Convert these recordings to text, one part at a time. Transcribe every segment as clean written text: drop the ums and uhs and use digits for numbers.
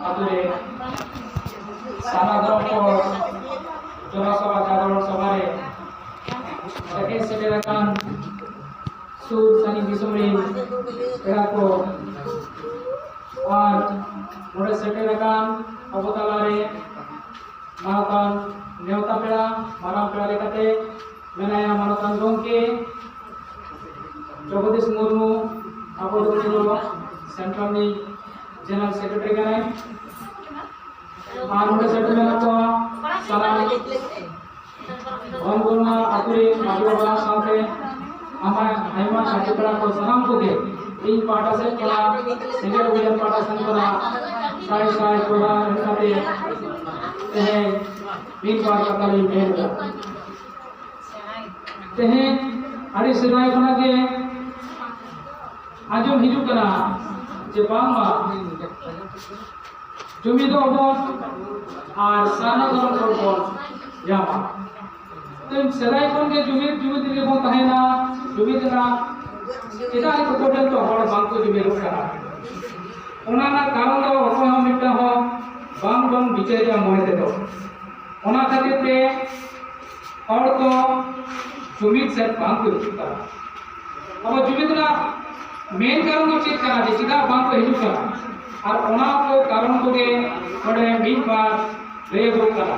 আদরে সানাধরম को জনসভা জাগরণ সভারে তাকে সেটেরাকান সুর সানি বিসমরি এরা को আর নড়ে সেটেরাকান অবতালারে মানতান নেওতা পেড়া মানাম পেড়া লেখাতে মেনায়া মানতান গমকে জগদীশ মুর্মু আবো দো सेंट्रल नी जनरल सेक्रेटरी का नाम और उनके सेक्रेटरी में को सलाम भंगुरमा आतुरी माधुरबा साथे हमारे हाइमा आतिपड़ा को सलाम को के इन पार्टा से कला सिंगर विजन पार्टा से कला साई साई कोला साथे ते बीन बार का कली मेल ते आदि सिदाय बना के आजम हिजू कना जे बांगा जमी दो बोन और साना दरम बोन यामा तो सदाय कोन के जमी दिले बोन तहेना जमी जना एदा को टोटल तो हड़ बांग को जमी रोका ओना ना कारण दो ओको हम मिटा हो बांग बांग बिचारिया मोहे दे दो ओना खातिर ते और तो जमी से बांग को रुका अब जमी जना मेन कारण को चेक करा जे सीधा बांग को हिजू करा और ओना को कारण को के बड़े बीच बार ले हो करा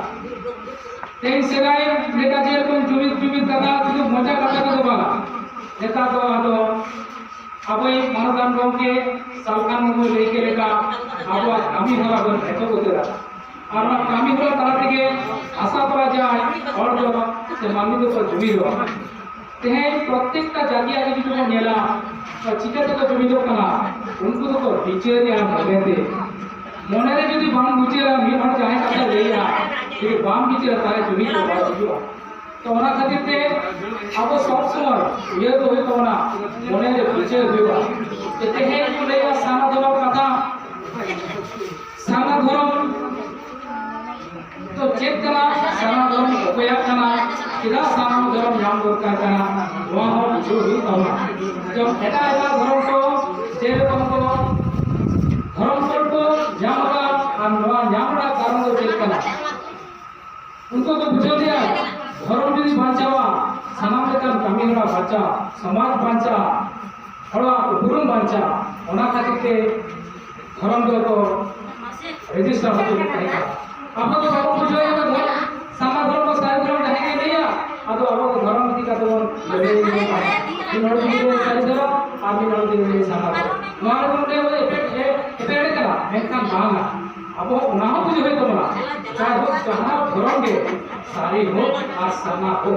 तेन सेगाय नेता जे को जुमित कथा तो मजा कथा को बाला नेता तो आदो अबई मानदान गम के सालखान को लेके लेका आबो कामी हरा बन हेतो को तेरा और कामी हरा तारा থেকে आशा करा যায় और जो से मानवी को जुमी हो तेहे प्रत्येकटा जाति आगे जो नेला चिकाते को जुमी दो कना उनको तो बिचार या मगेते मने रे जदी बाम बिचार मी हर चाहे कथा लेया कि बाम बिचार तारे जुमी को बाजू तो ओना खातिर ते अब सब समय ये तो होय तो ना मने रे बिचार होइबा तेहे को लेया साना धरम कथा साना धरम तो चेक करा साना धरम उपयोग करा किदा साना धरम नाम दरकार करा वहां हो जो ही तमा जब एटा एटा धरम को जे रकम को धरम को जामरा और नवा जामरा कारण को चेक करा उनको तो बुझो दिया धरम যদি বাঁচাওয়া সানাম লেকান কামিরা বাঁচা সমাজ বাঁচা হড়া পুরন বাঁচা ওনা খাতিতে ধরম তো রেজিস্টার হতে পারে आपको तो बाबू बुझो ये तो सामा धर्म को सारे धर्म रहेंगे नहीं आ तो आपको धर्म की का तो लगे नहीं पाए इन और भी सारे धर्म आप भी और भी सामा हमारे को ने वो इफेक्ट करा मैं का बांगा आपको ना हो बुझो तो मला चाहे हो जहां धर्म के सारी हो और सामा हो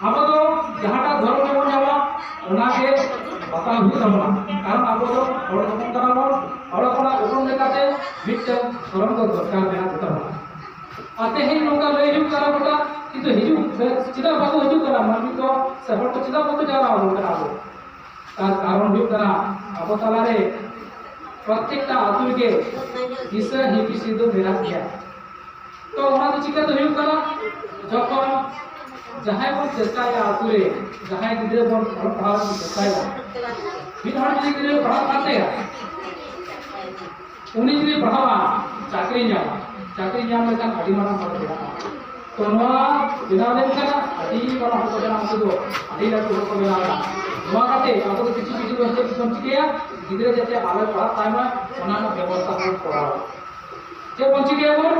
आपको तो जहांटा धर्म में जावा ओना के बता हुई तमला कारण आपको तो और कम करानो और अपना उपन लेकाते मिट धर्म को दरकार मेना देता आते ही नोका ले हिजू करा बोला कि तो हिजू चिदा बाबू हिजू करा मानी तो सहर तो चिदा बाबू जा रहा हो करा हो तार कारण भी करा अब तला रे प्रत्येकटा आतुर के दिशा ही किसी दो मेरा किया तो ओना तो चिका तो हिजू करा যখন जहां को चेष्टा या आतुरे जहां गिदरे बन पढ़ा की चेष्टा या बिन हर गिदरे पढ़ा पाते हैं उन्हीं गिदरे पढ़ावा चाकरी जाम लेकिन अड़ी मारा पड़ तो नवा बिना लेकिन अड़ी मारा हो जाना हमको तो अड़ी लाटू हो गया नवा काते आपको तो किसी को हंसे कौन चिकिया गिदरे जैसे आले पढ़ा टाइम में ओना व्यवस्था को पढ़ा जे कौन चिकिया बोल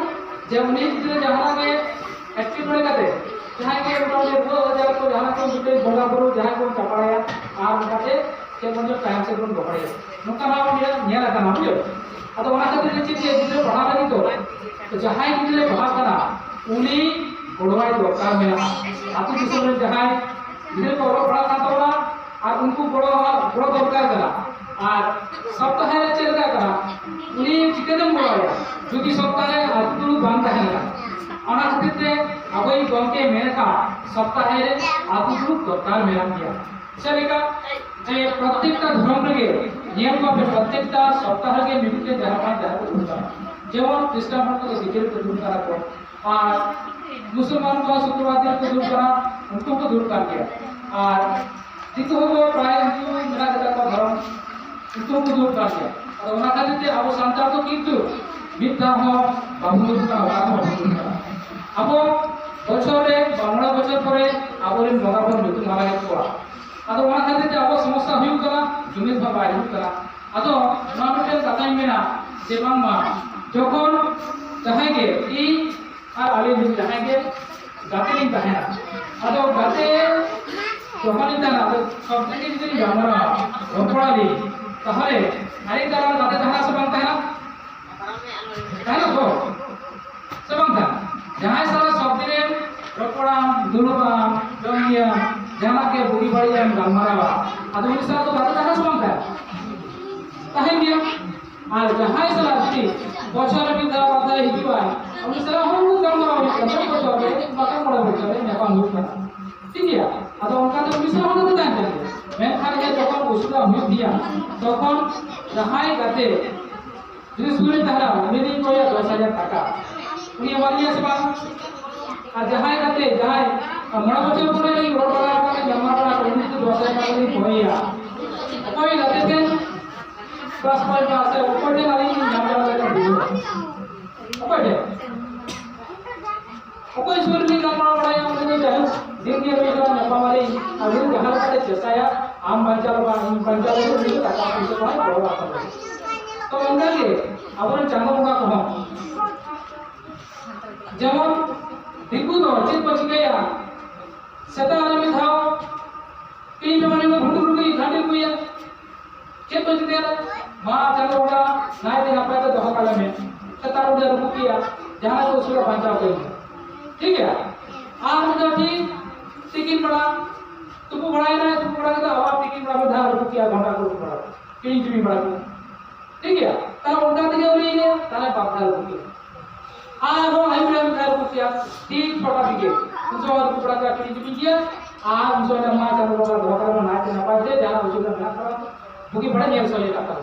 जे उन्हीं गिदरे जहां के एक्टिव होने काते जहां के उन्होंने 2000 को जहां को मिटे बोला करो जहां को चपड़ाया आर उनकाते के मंजो टाइम से बन बखड़े नुका ना नेला का ना बुझो अतो ओना खातिर जे चीज गिदरे पढ़ा लगी तो जहां गिदरे पढ़ा करा उनी गोड़वाई दरकार में आतु दिसम में जहां गिदरे को पढ़ा का तो और उनको बड़ो दरकार करा और सप्ताह रे चलका करा उनी चिकदम बड़ाया যদি সপ্তাহে আতুলু বান তাহেনা ओना खातिर ते अबई गमके मेनका सप्ताहे रे आतुलु दरकार मेरा किया चलेगा जे प्रत्येकटा धर्म रे नियम को प्रत्येकटा सप्ताह के मिलते जहां को होता जेमन ख्रिस्टान को दिखेर को दूर करा को और मुसलमान को शुक्रवार को दूर करा उनको को दूर कर दिया और जितो हो प्राय उनको मेरा जगह का धर्म उनको को दूर कर दिया और ओना खातिर ते अब संतार तो किंतु मिता हो बाबू का बाबू अब बचरे बांगला बचर परे आबोरिन बगा बन मितु मारा है कोआ आदो वना खातिर ते अब समस्या हुई करा जुमित बा बाई करा आदो ना मिटेल कथाई मेना जे बांगमा जखन जहां के ई আর আলে দিন জাহাকে গাতে দিন তাহেনা আদো গাতে যখনই তারা সব থেকে যদি আমরা রপড়ালি তাহলে আরে তারা গাতে তাহারা সবাং তাহেনা তাহেনা তো সবাং তাহেনা যাহাই সারা সব দিনে রপড়া দুলবা জমিয়া জানাকে বুড়ি বাড়িয়া গালমারাবা আদো উনি সারা তো গাতে তাহারা সবাং তাহেনা তাহেন দিয়া আর যাহাই সারা যদি বছরের বিদা বাধা হিজুয়া उन सारा हम काम करा है तो तो बात पड़ा बेचारे नेपाल मुख में ठीक है अब उनका तो विषय होना तो जानते हैं मैं खाली है जब उसका हुई दिया तो कौन जहां गाते जिस सुने तारा मेरी कोई 10,000 টাকা उन्हें वाली है सब आ जहां गाते जहां हमरा बच्चे को नहीं रोड वाला का जमा करा उन्हें तो 10,000 টাকা नहीं होइया कोई गाते थे क्लास 5 पास है ऊपर से वाली जमा करा ऊपर है कोई सुर भी काम पड़ा है हमने जो दिन के में जो नेपाली अभी जहां का चेसाया आम पंचाल को भी टाका पैसा को बड़ा आता है तो उनका के अपन चांगो का कहो जेमन दिकु तो चित बच गया सतारे में था तीन जमाने में भूत रुकी घाटे कोई चित बच गया मां चांगो का नाय दे ना पाए तो दहा काला में सतारो दे रुक किया जहां को उसका पंचाल कोई ठीक है आज मुझे ठीक टिकट पड़ा तुमको बढ़ाया ना तुमको बढ़ा तो आवाज टिकट पड़ा में धार रुपया घंटा को पड़ा किन भी पड़ा ठीक है तारा उल्टा दिखे बोली है तारा बाप धार रुपया आज वो आई मेरा में धार रुपया ठीक छोटा दिखे उसको बाद पड़ा का किन भी किया आज उसको ना मां चारों लोग धोखा में नाच ना पाते जहां उसको ना करा बुकी बड़ा नियम से ये करता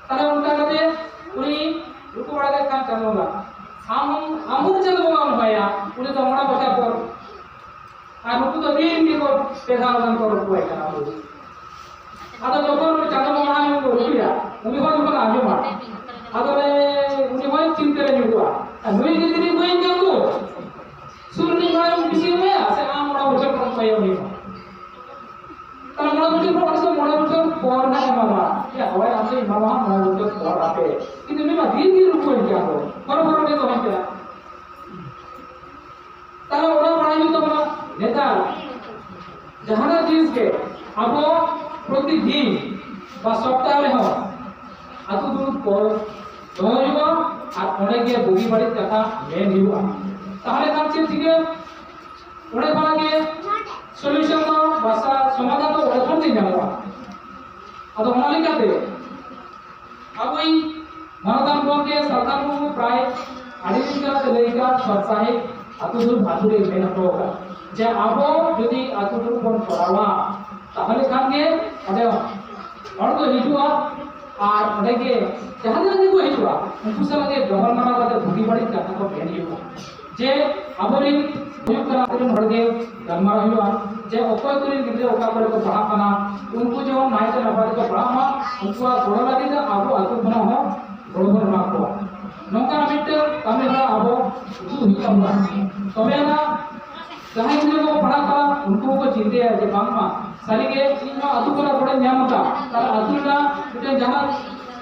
तारा उल्टा करते पूरी रुको बड़ा का काम चलोगा हम चंद बोगा भाया उन्हें तो हमारा बचा पर আর নুকু তো দিন দিব পেশা অর্জন করো কই কেন বলি আদো যখন চাঁদ মামা আমি বলিয়া উনি হয় যখন আগে মা আদরে উনি হয় চিন্তা রে নিউয়া আর নুই দিদি কই কেন সুরনি মার বিসি হয়ে আছে আমরা বছর কম পাইও নি তাহলে আমরা বছর পর আছে মনে বছর পর না মামা ইয়া হয় আছে মামা মনে বছর পর আপে কিন্তু নিমা দিন দিন রূপ কই কেন বড় বড় কে তো হয় কেন তাহলে ওরা পড়াই তো বলা नेता जहाना चीज के अब प्रतिदिन बा सप्ताह में हो आतु दुरु पर दोहरिबो আর অনেকে বগি বাড়ির কথা মেন হিবা তাহলে কাছে থেকে ওরে বাগে সলিউশন তো ভাষা সমাধান তো ওরে কোন দিন যাবা আতো অনালিকাতে আবই মানদান বকে সরকার को प्राय আড়াই দিন লেগা সপ্তাহে আতু দুরু ভাদুরে মেন হোগা যে আবো যদি আতুটুকু কোন পড়াওয়া তাহলে খানকে ওটা অর্থ হিজুয়া আর ওটাকে যাহাদের দিকে হিজুয়া উনকু সাথে ডবল মারা বাদে ভুগি বাড়ি কথা কো বেনিও যে আবরিন প্রয়োগ করা করিন হড়গে গরমার হইবা যে অকয় করিন গিরে ওকা করে কো পড়া কানা উনকু যে নাইতে নাবাদে কো পড়ামা উনকু বড় লাগি যে আবো আতু বনা হ বড় বড় না কো নৌকা মিটে কামেরা আবো দু হিকাম না তবে না जहां को पढ़ा करा उनको को चिंते है जे बांगमा सारी के इन अतु कोला बड़े न्यामता तार अतुला उटे जहां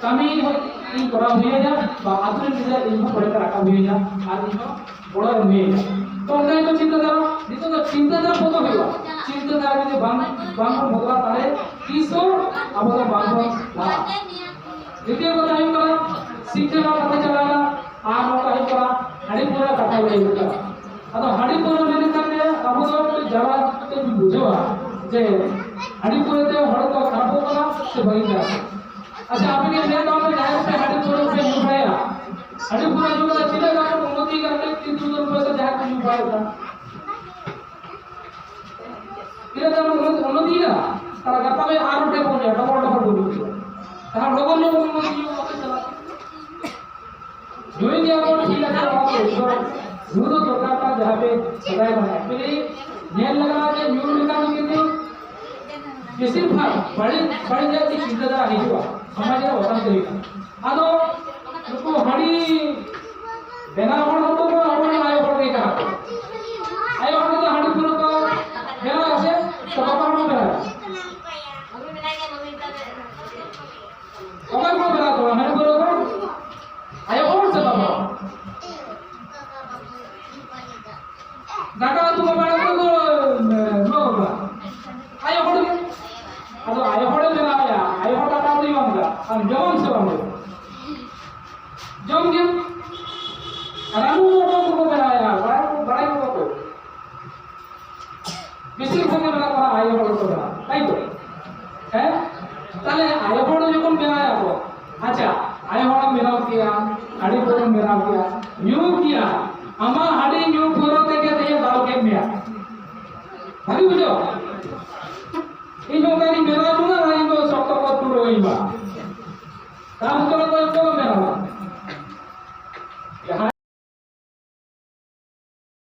कामी इन करा हुई है बा अतुले निजा इन बड़े का रखा हुई है आज इन बड़ा हुई है तो उन्हें तो चिंता करो दितो तो चिंता दा कत होइबा चिंता दा जे बांग भगवा तारे किसो अबो बांग ना द्वितीय কথা है करा शिक्षा का पता चला आ मौका है करा हरि पूरा कथा हुई है अब हाड़ी पर लेने करने अब तो जरा तो बुझवा जे हाड़ी पर ते हड़ को खराब होगा से भई जा अच्छा आपके ले गांव में जाए से हाड़ी पर से मुखाया हाड़ी पर जो चिले गांव में उन्नति करने 300 रुपए से जाके मुखाया था चिले गांव में उन्नति ना तारा गप्पा में आरो टे बोल जा डबल डबल बोल तारा लोगों ने उन्नति होते चला जो ही दिया वो ठीक है बात न्यूरो सरकार का जहाँ पे सदाई बना है फिर नेल लगा के न्यूरो निकालने के लिए बेसिरभाग बड़े बड़े जाति चिंताधारा है जो समाज का वतन तरीका आदो उनको हड़ी बेना हड़ तो अपन आयो हड़ के कहा आयो हड़ तो हाड़ी पुरो को बेना আছে তো বাবা হড় বেনা বাবা কো বেনা তো হাড়ি পুরো को आयो और से बाबा दादा तुम बाड़ा को नो बाबा आयो हड़ अदो आयो हड़ बेना आयो हड़ का तो इमामगा हम जवान से बाबा जम के रानू को बेना बड़ा को বেশির ভাগ বেলা করা আয় হড় তো বেলা তাই তো হ্যাঁ তাহলে আয় হড় যখন বেলা যাবো আচ্ছা আয় হড় বেলাও কিয়া হাড়ি পুরো বেলাও কিয়া নিউ কিয়া আমা হাড়ি নিউ পুরো থেকে দিয়ে দাও কে মিয়া ভাবি বুঝো এই জঙ্গারি বেলা না এই তো শক্ত কত পুরো হইবা তার তো বেলা